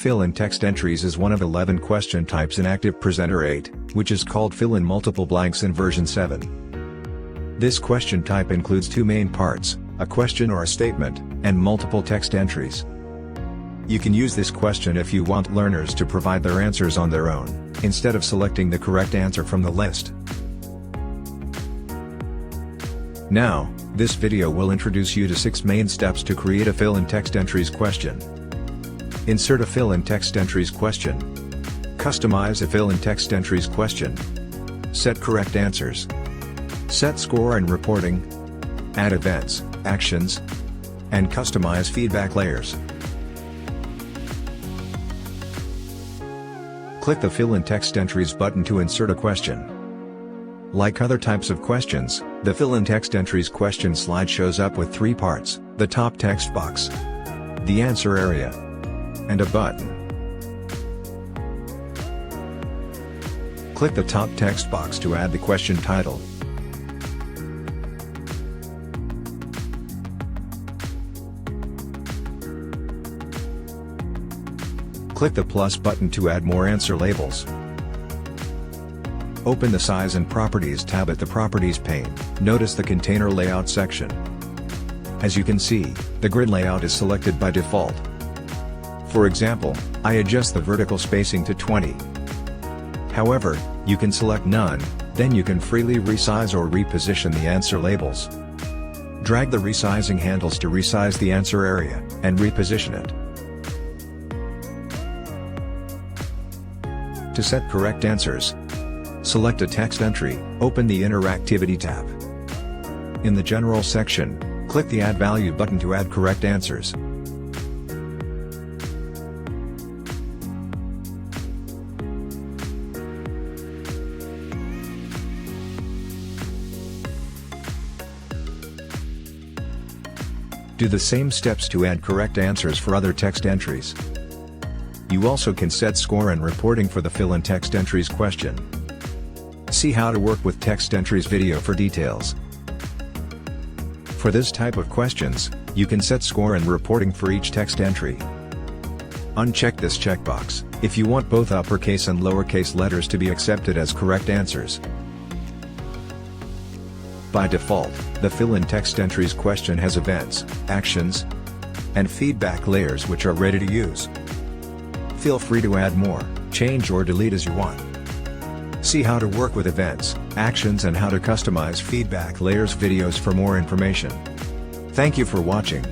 Fill-in text entries is one of 11 question types in ActivePresenter 8, which is called fill-in multiple blanks in version 7. This question type includes two main parts, a question or a statement, and multiple text entries. You can use this question if you want learners to provide their answers on their own, instead of selecting the correct answer from the list. Now, this video will introduce you to 6 main steps to create a fill-in text entries question. Insert a fill-in text entries question. Customize a fill-in text entries question. Set correct answers. Set score and reporting. Add events, actions, and customize feedback layers. Click the Fill-in Text Entries button to insert a question. Like other types of questions, the Fill-in Text Entries question slide shows up with 3 parts: the top text box, the answer area, and a button. Click the top text box to add the question title. Click the plus button to add more answer labels. Open the Size and Properties tab at the Properties pane. Notice the Container Layout section. As you can see, the grid layout is selected by default. For example, I adjust the vertical spacing to 20. However, you can select none, then you can freely resize or reposition the answer labels. Drag the resizing handles to resize the answer area, and reposition it. To set correct answers, select a text entry, open the Interactivity tab. In the General section, click the Add Value button to add correct answers. Do the same steps to add correct answers for other text entries. You also can set score and reporting for the fill-in text entries question. See how to work with text entries video for details. For this type of questions, you can set score and reporting for each text entry. Uncheck this checkbox if you want both uppercase and lowercase letters to be accepted as correct answers. By default, the fill-in text entries question has events, actions, and feedback layers which are ready to use. Feel free to add more, change or delete as you want. See how to work with events, actions and how to customize feedback layers videos for more information. Thank you for watching.